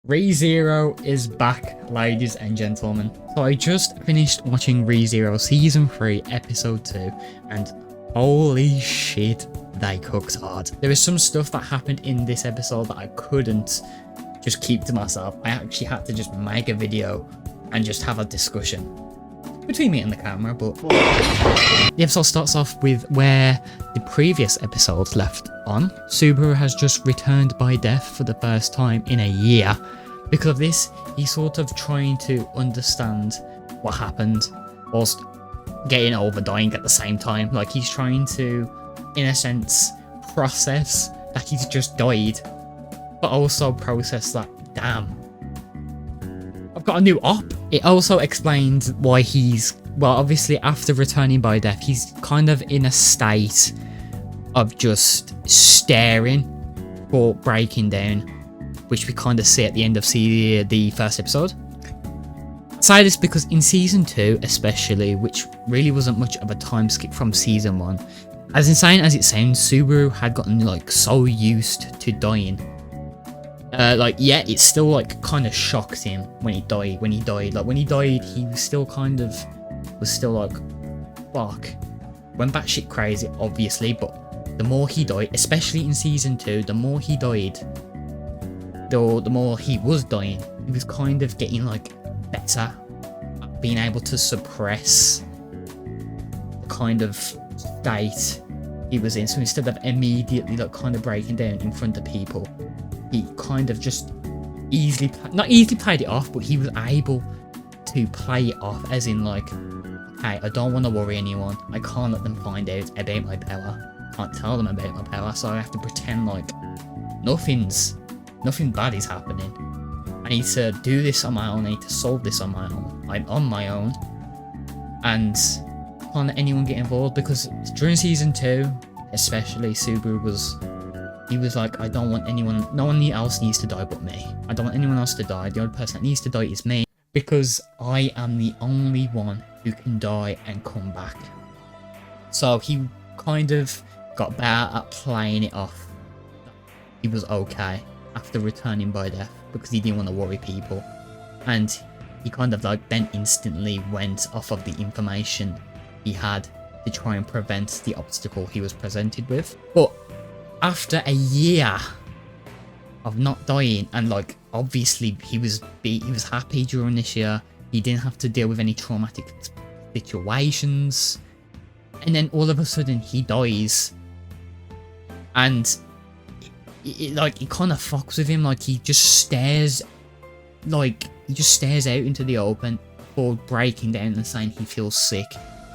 ReZero is back, ladies and gentlemen. So I just finished watching ReZero Season 3, Episode 2, and holy shit, they cooked hard. There is some stuff that happened in this episode that I couldn't just keep to myself. I actually had to just make a video and just have a discussion between me and the camera, but the episode starts off with where the previous episode left on. Subaru has just returned by death for the first time in a year. Because of this, he's sort of trying to understand what happened whilst getting over dying at the same time. Like, he's trying to, in a sense, process that he's just died, but also process that, damn, I've got a new op. It also explains why he's, well, obviously after returning by death, he's kind of in a state of just staring or breaking down, which we kind of see at the end of the first episode. I say this because in season 2 especially, which really wasn't much of a time skip from season 1, as insane as it sounds, Subaru had gotten like so used to dying. Yeah, it still like kind of shocked him when he died. Like when he died, he was still like, fuck. Went batshit crazy, obviously, but the more he died, especially in season 2, the more he died, the more he was dying, he was kind of getting like better at being able to suppress the kind of state he was in. So instead of immediately like kind of breaking down in front of people, he kind of just not easily played it off, but he was able to play it off as in like, hey, I don't want to worry anyone. I can't let them find out about my power. Can't tell them about my power, so I have to pretend like nothing bad is happening. I need to do this on my own. I need to solve this on my own. I'm on my own, and can't let anyone get involved, because during season 2, especially, Subaru was like, I don't want anyone, no one else needs to die but me. I don't want anyone else to die. The only person that needs to die is me, because I am the only one who can die and come back. So he kind of got better at playing it off. He was okay after returning by death because he didn't want to worry people, and he kind of like then instantly went off of the information he had to try and prevent the obstacle he was presented with. But after a year of not dying, and like obviously he was happy during this year, he didn't have to deal with any traumatic situations, and then all of a sudden he dies, and it kind of fucks with him. Like he just stares out into the open before breaking down and saying he feels sick.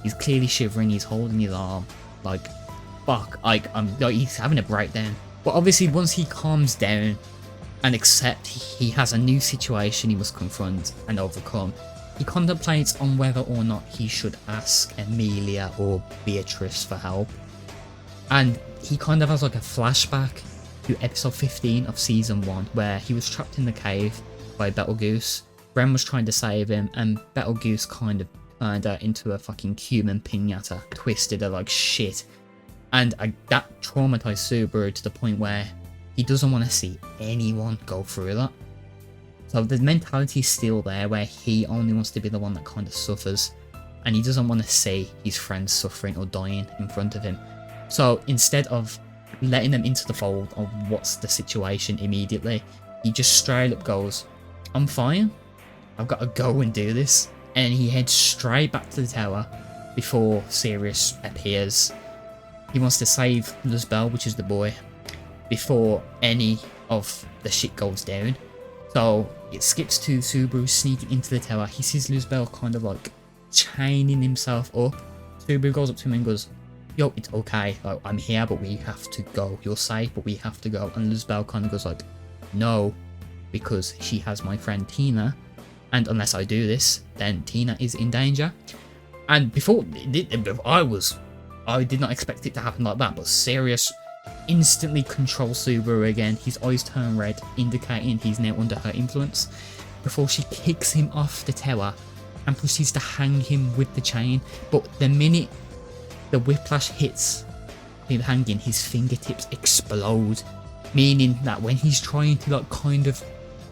He's clearly shivering, he's holding his arm, like, fuck, he's having a breakdown. But obviously once he calms down and accepts he has a new situation he must confront and overcome, he contemplates on whether or not he should ask Emilia or Beatrice for help. And he kind of has like a flashback to episode 15 of season 1, where he was trapped in the cave by Betelgeuse. Bren was trying to save him, and Betelgeuse kind of turned her into a fucking human piñata, twisted her like shit. And that traumatized Subaru to the point where he doesn't want to see anyone go through that. So the mentality's still there, where he only wants to be the one that kind of suffers, and he doesn't want to see his friends suffering or dying in front of him. So instead of letting them into the fold of what's the situation immediately, he just straight up goes, I'm fine, I've got to go and do this. And he heads straight back to the tower before Sirius appears. He wants to save Luzbel, which is the boy, before any of the shit goes down. So it skips to Subaru sneaking into the tower. He sees Luzbel kind of like chaining himself up. Subaru goes up to him and goes, yo, it's okay, like, I'm here, but we have to go. You're safe, but we have to go. And Luzbel kind of goes like, no, because she has my friend Tina, and unless I do this, then Tina is in danger. And I did not expect it to happen like that, but Sirius instantly controls Subaru again. His eyes turn red, indicating he's now under her influence, before she kicks him off the tower and proceeds to hang him with the chain. But the minute the whiplash hits him hanging, his fingertips explode, meaning that when he's trying to like kind of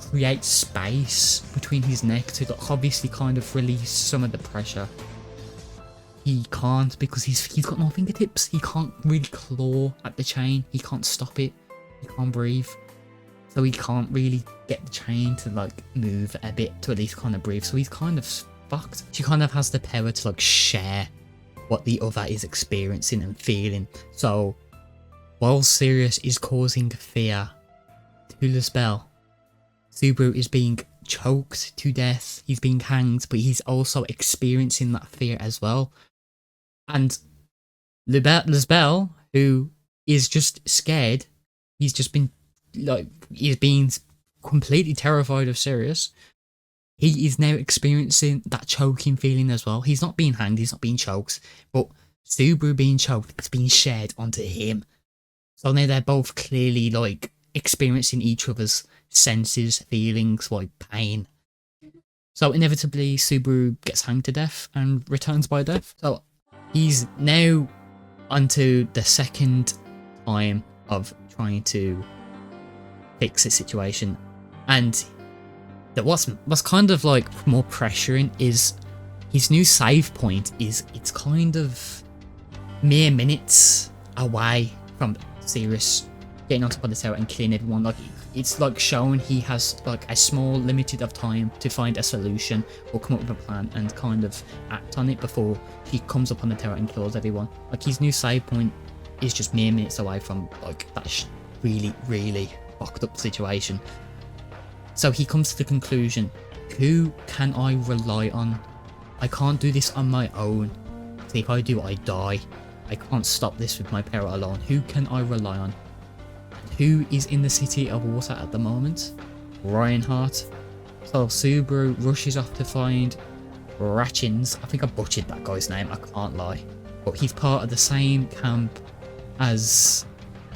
create space between his neck to like, obviously kind of release some of the pressure. He can't because he's got no fingertips. He can't really claw at the chain. He can't stop it. He can't breathe. So he can't really get the chain to like move a bit to at least kind of breathe. So he's kind of fucked. She kind of has the power to like share what the other is experiencing and feeling. So while Sirius is causing fear to Lisbel, Subaru is being choked to death. He's being hanged, but he's also experiencing that fear as well. And Lisbel, who is just scared, he's just been like, he's being completely terrified of Sirius. He is now experiencing that choking feeling as well. He's not being hanged, he's not being choked, but Subaru being choked, it's being shared onto him. So now they're both clearly like experiencing each other's senses, feelings, like pain. So inevitably Subaru gets hanged to death and returns by death. So he's now onto the second time of trying to fix the situation, and what's kind of like more pressuring is his new save point is it's kind of mere minutes away from Sirius getting on top of the tower and killing everyone. Like it's like showing he has like a small limited of time to find a solution or come up with a plan and kind of act on it before he comes up on the tower and kills everyone. Like his new save point is just mere minutes away from like that really fucked up situation. So he comes to the conclusion, who can I rely on? I can't do this on my own. So if I do, I die. I can't stop this with my power alone. Who can I rely on? Who is in the City of Water at the moment? Reinhardt. So Subaru rushes off to find Ratchins. I think I butchered that guy's name, I can't lie. But he's part of the same camp as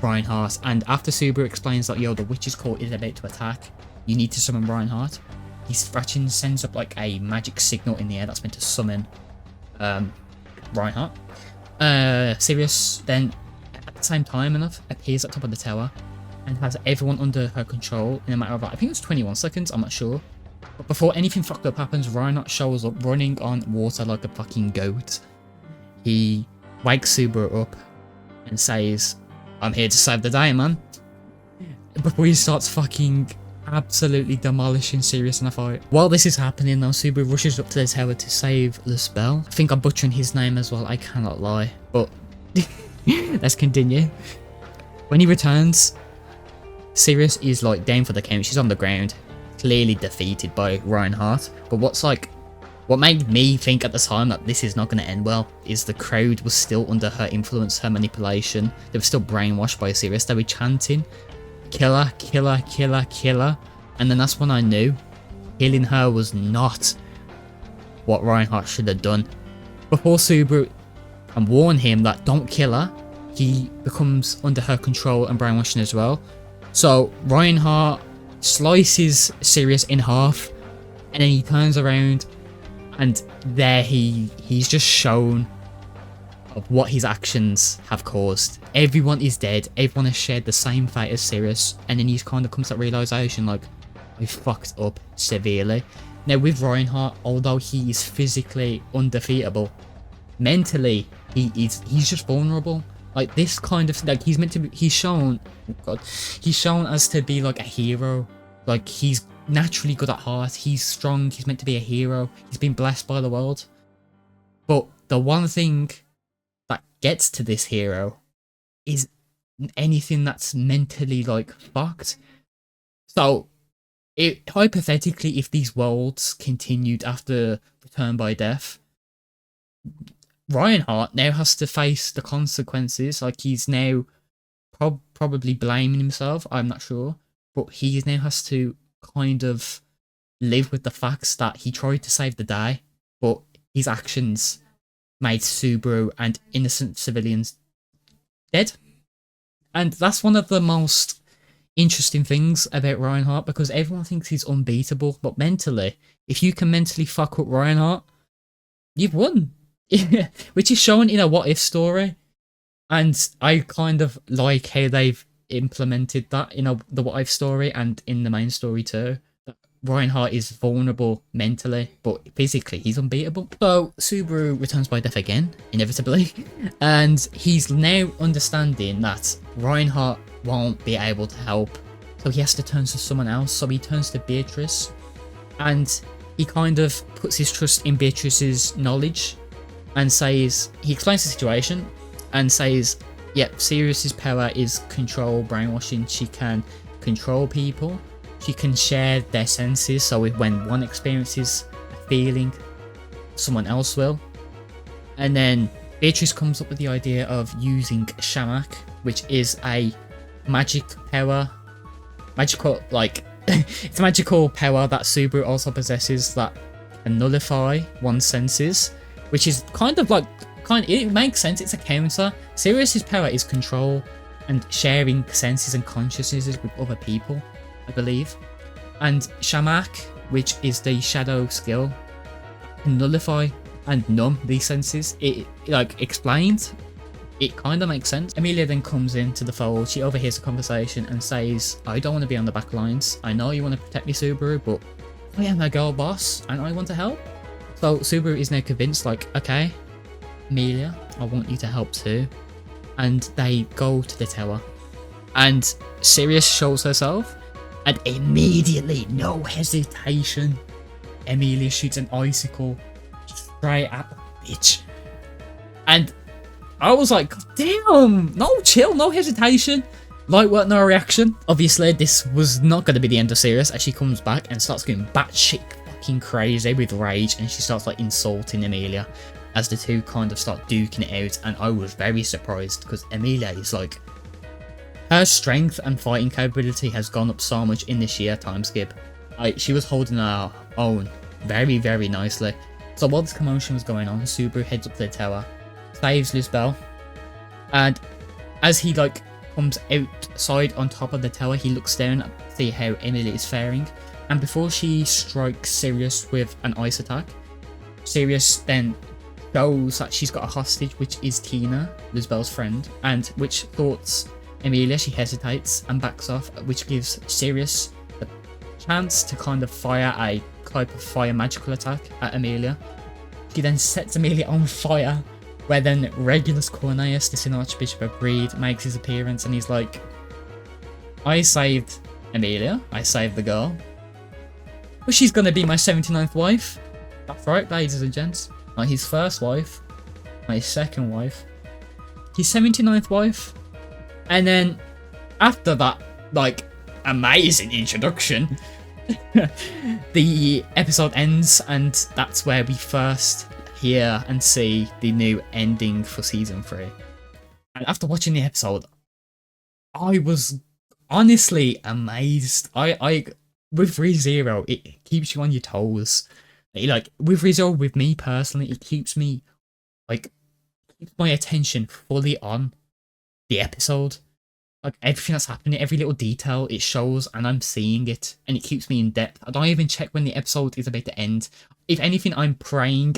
Reinhardt. And after Subaru explains that, yo, the witch's court is about to attack, you need to summon Reinhardt, Ratchins sends up like a magic signal in the air that's meant to summon Reinhardt. Sirius then, at the same time enough, appears at the top of the tower and has everyone under her control in a matter of, I think it's 21 seconds, I'm not sure. But before anything fucked up happens, Reinhardt shows up running on water like a fucking goat. He wakes Subaru up and says, I'm here to save the day, man. Before he starts fucking absolutely demolishing Sirius in a fight. While this is happening though, Subaru rushes up to the tower to save Lisbel. I think I'm butchering his name as well, I cannot lie. But let's continue. When he returns, Sirius is like down for the count. She's on the ground, clearly defeated by Reinhardt. But what made me think at the time that this is not going to end well is the crowd was still under her influence, her manipulation. They were still brainwashed by Sirius. They were chanting, killer, killer, killer, killer. And then that's when I knew killing her was not what Reinhardt should have done. Before Subaru and warn him that don't kill her, he becomes under her control and brainwashing as well. So Reinhardt slices Sirius in half, and then he turns around, and there he's just shown of what his actions have caused. Everyone is dead, everyone has shared the same fate as Sirius, and then he's kind of comes to that realization like, we fucked up severely. Now with Reinhardt, although he is physically undefeatable, mentally he's just vulnerable. Like this kind of like he's shown, oh god, he's shown as to be like a hero. Like he's naturally good at heart, he's strong, he's meant to be a hero, he's been blessed by the world. But the one thing that gets to this hero is anything that's mentally like fucked. So hypothetically, if these worlds continued after Return by Death, Reinhardt now has to face the consequences. Like he's now probably blaming himself, I'm not sure, but he now has to kind of live with the facts that he tried to save the day, but his actions made Subaru and innocent civilians dead. And that's one of the most interesting things about Reinhardt, because everyone thinks he's unbeatable, but mentally, if you can mentally fuck up Reinhardt, you've won. Which is shown in a what if story, and I kind of like how they've implemented that in the what if story and in the main story too. Reinhardt is vulnerable mentally, but physically he's unbeatable. So Subaru returns by death again, inevitably, and he's now understanding that Reinhardt won't be able to help, so he has to turn to someone else. So he turns to Beatrice, and he kind of puts his trust in Beatrice's knowledge, and says, he explains the situation and says, yep, Sirius's power is control, brainwashing. She can control people. She can share their senses, so when one experiences a feeling, someone else will. And then Beatrice comes up with the idea of using Shamak, which is a magical, like, it's a magical power that Subaru also possesses that can nullify one's senses, which is it makes sense. It's a counter. Sirius's power is control and sharing senses and consciousnesses with other people, I believe. And Shamak, which is the shadow skill, can nullify and numb these senses. It like explained. It kind of makes sense. Emilia then comes into the fold. She overhears the conversation and says, I don't want to be on the back lines. I know you want to protect me, Subaru, but I am a girl boss and I want to help. So Subaru is now convinced, like, okay, Emilia, I want you to help too. And they go to the tower. And Sirius shows herself. And immediately, no hesitation, Emilia shoots an icicle straight at the bitch. And I was like, damn, no chill, no hesitation. Light work, no reaction. Obviously, this was not going to be the end of Sirius as she comes back and starts going batshit fucking crazy with rage, and she starts like insulting Emilia as the two kind of start duking it out. And I was very surprised because Emilia is like, her strength and fighting capability has gone up so much in this year time skip. She was holding her own very, very nicely. So while this commotion was going on, Subaru heads up to the tower, saves Luzbel, and as he like comes outside on top of the tower, he looks down to see how Emilia is faring. And before she strikes Sirius with an ice attack, Sirius then shows that she's got a hostage, which is Tina, Luzbel's friend, and which thoughts Emilia. She hesitates and backs off, which gives Sirius the chance to kind of fire a type of fire magical attack at Emilia. He then sets Emilia on fire, where then Regulus Cornelius, the Sin Archbishop of Greed, makes his appearance, and he's like, I saved Emilia, I saved the girl, but she's gonna be my 79th wife. That's right, ladies and gents. Not his first wife, not his second wife, his 79th wife. And then after that, like, amazing introduction, the episode ends, and that's where we first hear and see the new ending for season 3. And after watching the episode, I was honestly amazed. I with ReZero, it keeps you on your toes. Like with ReZero, with me personally, it keeps me like keeps my attention fully on the episode. Like everything that's happening, every little detail it shows, and I'm seeing it, and it keeps me in depth. I don't even check when the episode is about to end. If anything, I'm praying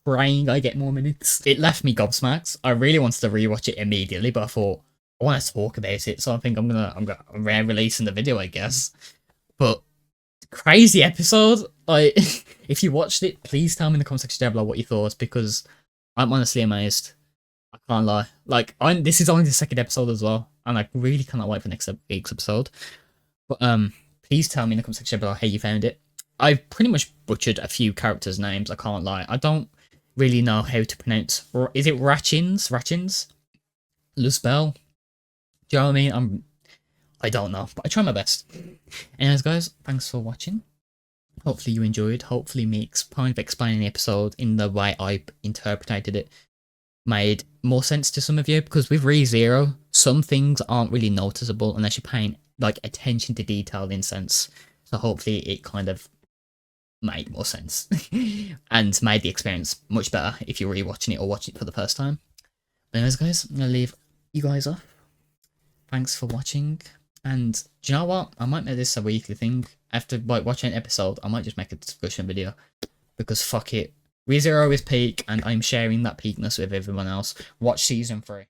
I get more minutes. It left me gobsmacked. I really wanted to rewatch it immediately, but I thought I want to talk about it, so I think I'm releasing the video, I guess. But crazy episode. Like, if you watched it, please tell me in the comment section down below what you thought, because I'm honestly amazed. I can't lie. Like, this is only the second episode as well, and I really cannot wait for next week's episode. But please tell me in the comment section below how you found it. I've pretty much butchered a few characters' names. I can't lie. I don't really know how to pronounce. Is it Ratchins? Luzbel? Do you know what I mean? I don't know, but I try my best. Anyways, guys, thanks for watching. Hopefully you enjoyed. Hopefully me kind of explaining the episode in the way I interpreted it made more sense to some of you, because with ReZero, some things aren't really noticeable unless you're paying like attention to detail in sense. So hopefully it kind of made more sense and made the experience much better if you're rewatching it or watching it for the first time. But anyways, guys, I'm gonna leave you guys off. Thanks for watching, and do you know what? I might make this a weekly thing. After like watching an episode, I might just make a discussion video, because fuck it. ReZero is peak, and I'm sharing that peakness with everyone else. Watch season 3.